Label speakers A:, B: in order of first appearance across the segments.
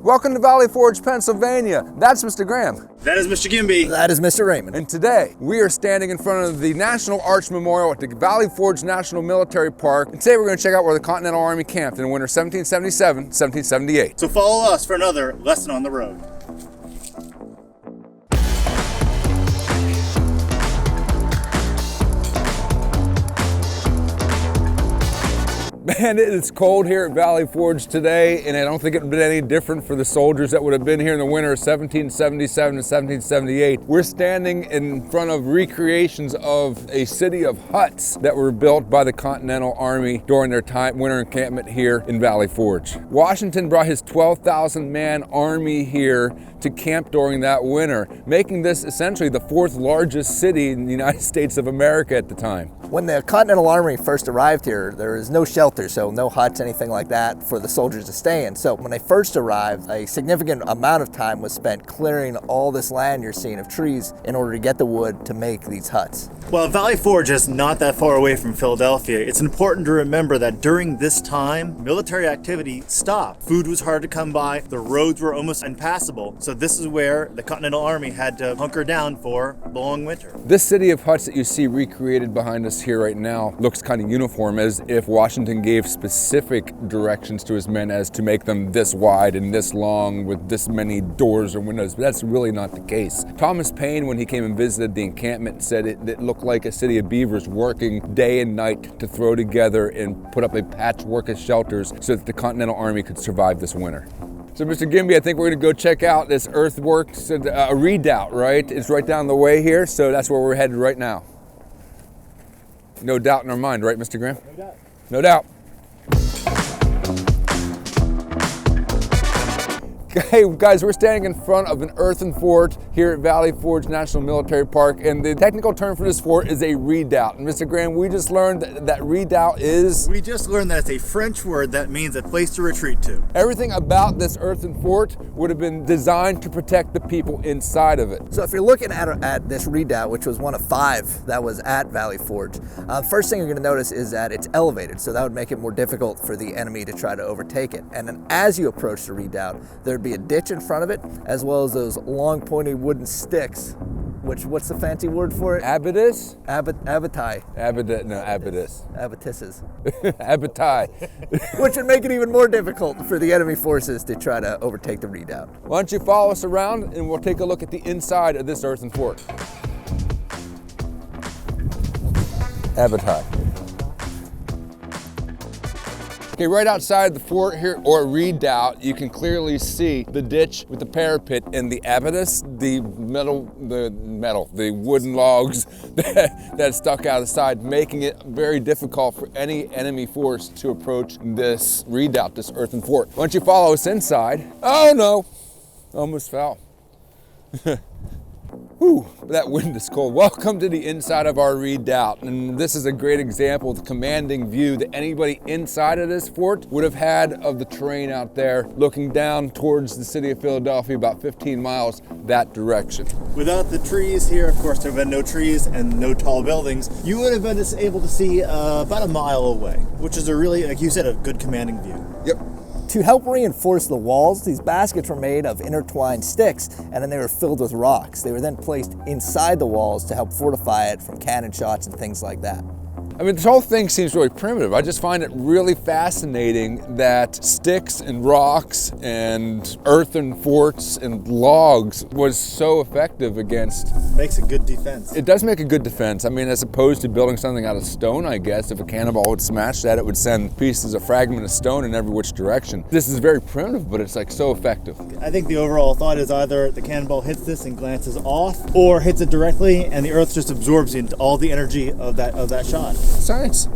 A: Welcome to Valley Forge, Pennsylvania. That's Mr. Graham.
B: That is Mr. Gimbi.
C: That is Mr. Raymond.
A: And today, we are standing in front of the National Arch Memorial at the Valley Forge National Military Park. And today we're going to check out where the Continental Army camped in the winter 1777, 1778.
B: So follow us for another lesson on the road.
A: Man, it is cold here at Valley Forge today, and I don't think it would have been any different for the soldiers that would have been here in the winter of 1777 and 1778. We're standing in front of recreations of a city of huts that were built by the Continental Army during their winter encampment here in Valley Forge. Washington brought his 12,000-man army here to camp during that winter, making this essentially the fourth largest city in the United States of America at the time.
C: When the Continental Army first arrived here, there was no shelter, so no huts, anything like that for the soldiers to stay in. So when they first arrived, a significant amount of time was spent clearing all this land you're seeing of trees in order to get the wood to make these huts.
B: Well, Valley Forge is not that far away from Philadelphia. It's important to remember that during this time, military activity stopped. Food was hard to come by, the roads were almost impassable, so this is where the Continental Army had to hunker down for the long winter.
A: This city of huts that you see recreated behind us here right now looks kind of uniform, as if Washington gave specific directions to his men as to make them this wide and this long with this many doors or windows, but that's really not the case. Thomas Paine, when he came and visited the encampment, said it looked like a city of beavers working day and night to throw together and put up a patchwork of shelters so that the Continental Army could survive this winter. So Mr. Gimbi, I think we're gonna go check out this earthworks, a redoubt, right? It's right down the way here, so that's where we're headed right now. No doubt in our mind, right, Mr. Graham?
B: No doubt.
A: No doubt. Okay, guys, we're standing in front of an earthen fort here at Valley Forge National Military Park, and the technical term for this fort is a redoubt. And Mr. Graham, we just learned that redoubt is?
B: We just learned that it's a French word that means a place to retreat to.
A: Everything about this earthen fort would have been designed to protect the people inside of it.
C: So if you're looking at this redoubt, which was one of 5 that was at Valley Forge, first thing you're going to notice is that it's elevated, so that would make it more difficult for the enemy to try to overtake it. And then as you approach the redoubt, there'd be a ditch in front of it, as well as those long pointy wooden sticks, which, what's the fancy word for it?
A: Abatis?
C: Abatai.
A: Abatis.
C: Abatisses.
A: Abatai.
C: Which would make it even more difficult for the enemy forces to try to overtake the redoubt.
A: Why don't you follow us around and we'll take a look at the inside of this earthen fort. Abatai. Okay, right outside the fort here, or redoubt, you can clearly see the ditch with the parapet and the abatis, the wooden logs that stuck out of the side, making it very difficult for any enemy force to approach this redoubt, this earthen fort. Why don't you follow us inside? Oh no, almost fell. Whew, that wind is cold. Welcome to the inside of our redoubt. And this is a great example of the commanding view that anybody inside of this fort would have had of the terrain out there, looking down towards the city of Philadelphia about 15 miles that direction.
B: Without the trees here, of course, there have been no trees and no tall buildings, you would have been able to see about a mile away, which is a really, like you said, a good commanding view.
A: Yep.
C: To help reinforce the walls, these baskets were made of intertwined sticks, and then they were filled with rocks. They were then placed inside the walls to help fortify it from cannon shots and things like that.
A: I mean, this whole thing seems really primitive. I just find it really fascinating that sticks and rocks and earthen forts and logs was so effective against...
B: Makes a good defense.
A: It does make a good defense. I mean, as opposed to building something out of stone, I guess. If a cannonball would smash that, it would send pieces of fragment of stone in every which direction. This is very primitive, but it's like so effective.
B: I think the overall thought is either the cannonball hits this and glances off, or hits it directly and the earth just absorbs into all the energy of that shot.
A: Science.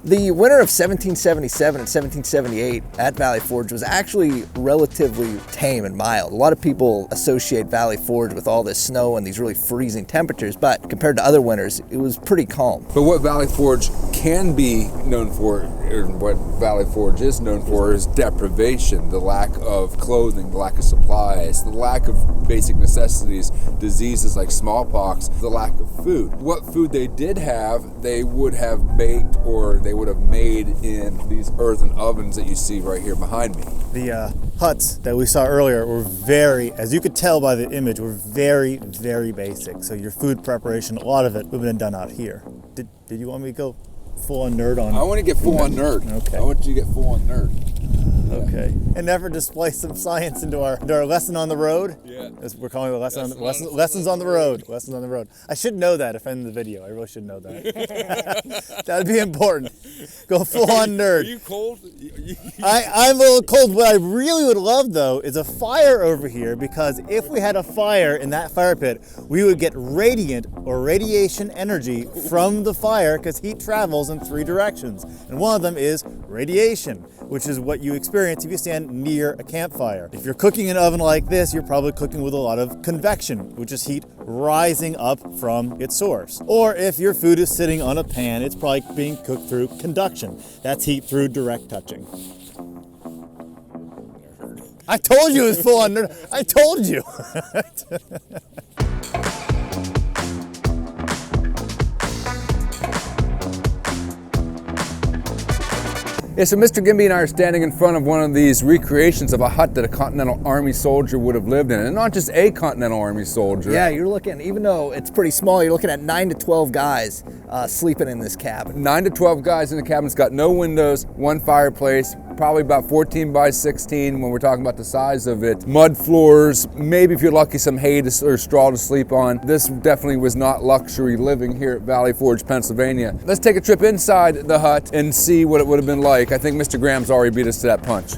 C: The winter of 1777 and 1778 at Valley Forge was actually relatively tame and mild. A lot of people associate Valley Forge with all this snow and these really freezing temperatures, but compared to other winters, it was pretty calm.
A: But what Valley Forge can be known for, or what Valley Forge is known for, is deprivation, the lack of clothing, the lack of supplies, the lack of basic necessities, diseases like smallpox, the lack of food. What food they did have, they would have baked or they would have made in these earthen ovens that you see right here behind me.
B: The huts that we saw earlier were very, as you could tell by the image, were very, very basic. So your food preparation, a lot of it would have been done out here. Did you want me to go full on nerd on?
A: I want to get full on nerd.
B: Okay.
A: I want you to get full on nerd.
B: Okay. And never display some science into our lesson on the road.
A: Yeah.
B: As we're calling it lessons on the road. Lessons on the road. I should know that if I'm in the video. I really should know that. That'd be important. Go full on nerd.
A: Are you cold?
B: I'm a little cold. What I really would love though is a fire over here, because if we had a fire in that fire pit, we would get radiant or radiation energy from the fire, because heat travels in 3 directions. And one of them is radiation, which is what you experience if you stand near a campfire. If you're cooking in an oven like this, you're probably cooking with a lot of convection, which is heat rising up from its source. Or if your food is sitting on a pan, it's probably being cooked through conduction. That's heat through direct touching. I told you it was full on nerd. I told you.
A: Yeah, so Mr. Gimbi and I are standing in front of one of these recreations of a hut that a Continental Army soldier would have lived in. And not just a Continental Army soldier.
C: Yeah, you're looking, even though it's pretty small, you're looking at 9 to 12 guys sleeping in this cabin.
A: 9 to 12 guys in the cabin. It's got no windows, 1 fireplace, probably about 14 by 16 when we're talking about the size of it. Mud floors, maybe if you're lucky some hay or straw to sleep on. This definitely was not luxury living here at Valley Forge, Pennsylvania. Let's take a trip inside the hut and see what it would have been like. I think Mr. Graham's already beat us to that punch.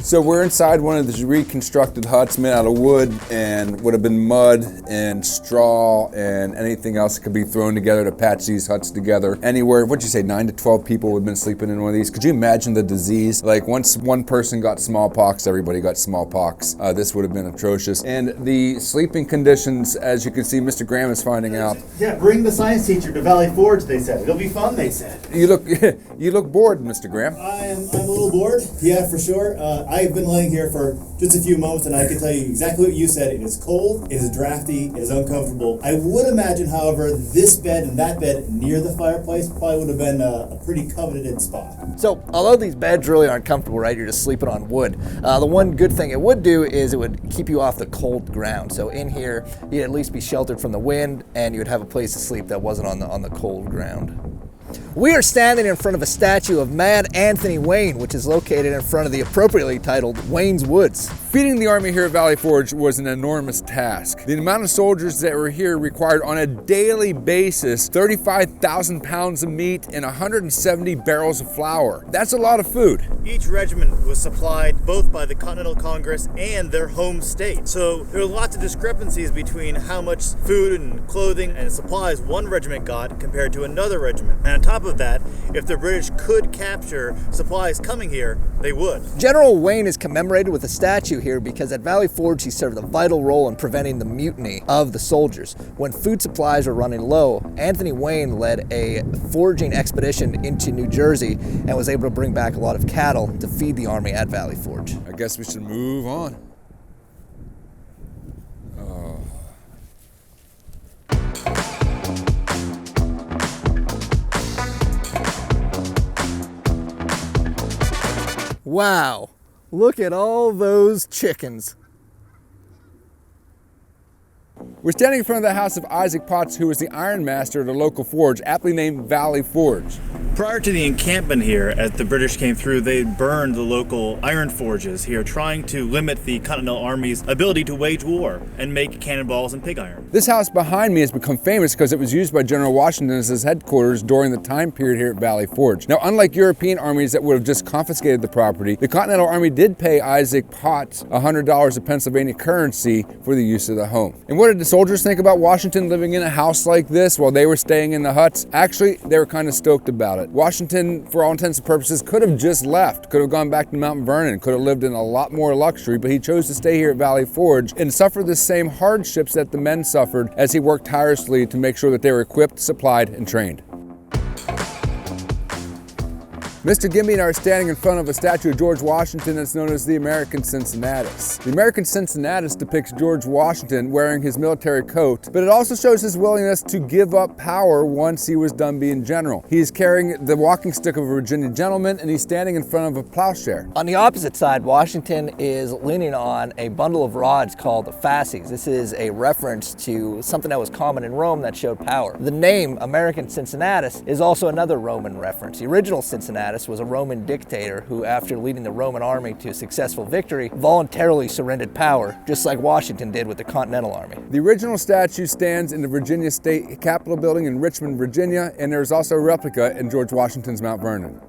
A: So we're inside one of these reconstructed huts made out of wood, and would have been mud and straw and anything else that could be thrown together to patch these huts together. Anywhere, what'd you say, 9 to 12 people would have been sleeping in one of these. Could you imagine the disease? Like once one person got smallpox, everybody got smallpox. This would have been atrocious. And the sleeping conditions, as you can see, Mr. Graham is finding out.
B: Yeah, bring the science teacher to Valley Forge, they said. It'll be fun, they said.
A: You look bored, Mr. Graham.
B: I'm a little bored, yeah, for sure. I've been laying here for just a few moments, and I can tell you exactly what you said. It is cold, it is drafty, it is uncomfortable. I would imagine, however, this bed and that bed near the fireplace probably would have been a pretty coveted spot.
C: So, although these beds really aren't comfortable, right, you're just sleeping on wood, the one good thing it would do is it would keep you off the cold ground. So in here, you'd at least be sheltered from the wind, and you would have a place to sleep that wasn't on the cold ground. We are standing in front of a statue of Mad Anthony Wayne, which is located in front of the appropriately titled Wayne's Woods.
A: Feeding the Army here at Valley Forge was an enormous task. The amount of soldiers that were here required on a daily basis 35,000 pounds of meat and 170 barrels of flour. That's a lot of food.
B: Each regiment was supplied both by the Continental Congress and their home state. So there were lots of discrepancies between how much food and clothing and supplies one regiment got compared to another regiment. And on top of that, if the British could capture supplies coming here, they would.
C: General Wayne is commemorated with a statue here because at Valley Forge he served a vital role in preventing the mutiny of the soldiers. When food supplies were running low, Anthony Wayne led a foraging expedition into New Jersey and was able to bring back a lot of cattle to feed the army at Valley Forge.
A: I guess we should move on.
C: Wow, look at all those chickens.
A: We're standing in front of the house of Isaac Potts, who was the iron master at a local forge, aptly named Valley Forge.
B: Prior to the encampment here, as the British came through, they burned the local iron forges here, trying to limit the Continental Army's ability to wage war and make cannonballs and pig iron.
A: This house behind me has become famous because it was used by General Washington as his headquarters during the time period here at Valley Forge. Now, unlike European armies that would have just confiscated the property, the Continental Army did pay Isaac Potts $100 of Pennsylvania currency for the use of the home. And what did the soldiers think about Washington living in a house like this while they were staying in the huts? Actually, they were kind of stoked about it. Washington, for all intents and purposes, could have just left, could have gone back to Mount Vernon, could have lived in a lot more luxury, but he chose to stay here at Valley Forge and suffer the same hardships that the men suffered as he worked tirelessly to make sure that they were equipped, supplied, and trained. Mr. Gimbi and I are standing in front of a statue of George Washington that's known as the American Cincinnatus. The American Cincinnatus depicts George Washington wearing his military coat, but it also shows his willingness to give up power once he was done being general. He's carrying the walking stick of a Virginia gentleman, and he's standing in front of a plowshare.
C: On the opposite side, Washington is leaning on a bundle of rods called the fasces. This is a reference to something that was common in Rome that showed power. The name American Cincinnatus is also another Roman reference. The original Cincinnatus was a Roman dictator who, after leading the Roman army to successful victory, voluntarily surrendered power, just like Washington did with the Continental Army.
A: The original statue stands in the Virginia State Capitol building in Richmond, Virginia, and there's also a replica in George Washington's Mount Vernon.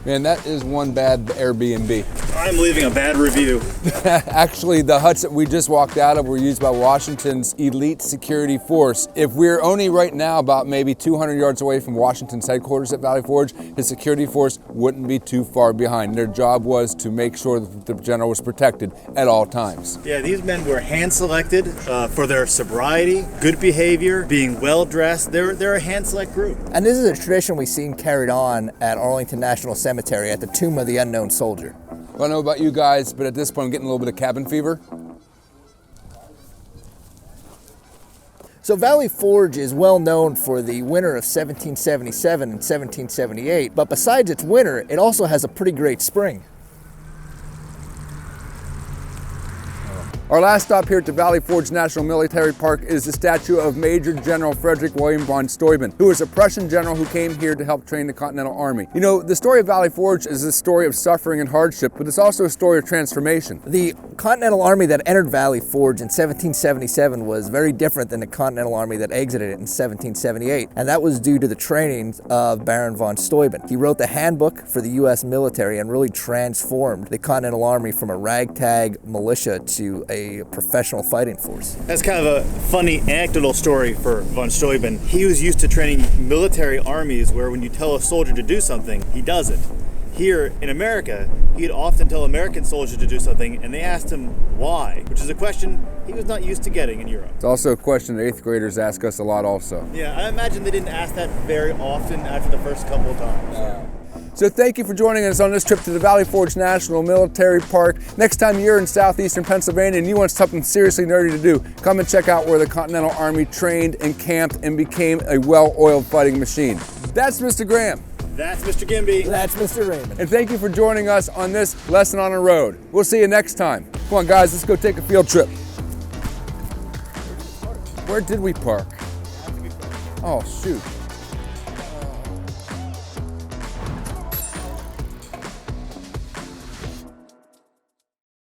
A: Man, that is one bad Airbnb.
B: I'm leaving a bad review.
A: Actually, the huts that we just walked out of were used by Washington's elite security force. If we're only right now about maybe 200 yards away from Washington's headquarters at Valley Forge, his security force wouldn't be too far behind. Their job was to make sure that the general was protected at all times.
B: Yeah, these men were hand-selected for their sobriety, good behavior, being well-dressed. They're a hand-select group.
C: And this is a tradition we've seen carried on at Arlington National Cemetery at the Tomb of the Unknown Soldier.
A: I don't know about you guys, but at this point I'm getting a little bit of cabin fever.
C: So Valley Forge is well known for the winter of 1777 and 1778, but besides its winter, it also has a pretty great spring.
A: Our last stop here at the Valley Forge National Military Park is the statue of Major General Frederick William von Steuben, who was a Prussian general who came here to help train the Continental Army. You know, the story of Valley Forge is a story of suffering and hardship, but it's also a story of transformation.
C: The Continental Army that entered Valley Forge in 1777 was very different than the Continental Army that exited it in 1778, and that was due to the training of Baron von Steuben. He wrote the handbook for the U.S. military and really transformed the Continental Army from a ragtag militia to a professional fighting force.
B: That's kind of a funny anecdotal story for von Steuben. He was used to training military armies where when you tell a soldier to do something, he does it. Here in America, he'd often tell American soldiers to do something, and they asked him why, which is a question he was not used to getting in Europe.
A: It's also a question that 8th graders ask us a lot also.
B: Yeah, I imagine they didn't ask that very often after the first couple of times.
A: So thank you for joining us on this trip to the Valley Forge National Military Park. Next time you're in southeastern Pennsylvania and you want something seriously nerdy to do, come and check out where the Continental Army trained and camped and became a well-oiled fighting machine. That's Mr. Graham.
B: That's Mr. Gimbi.
C: That's Mr. Raymond.
A: And thank you for joining us on this lesson on the road. We'll see you next time. Come on guys, let's go take a field trip. Where did we park? Oh shoot.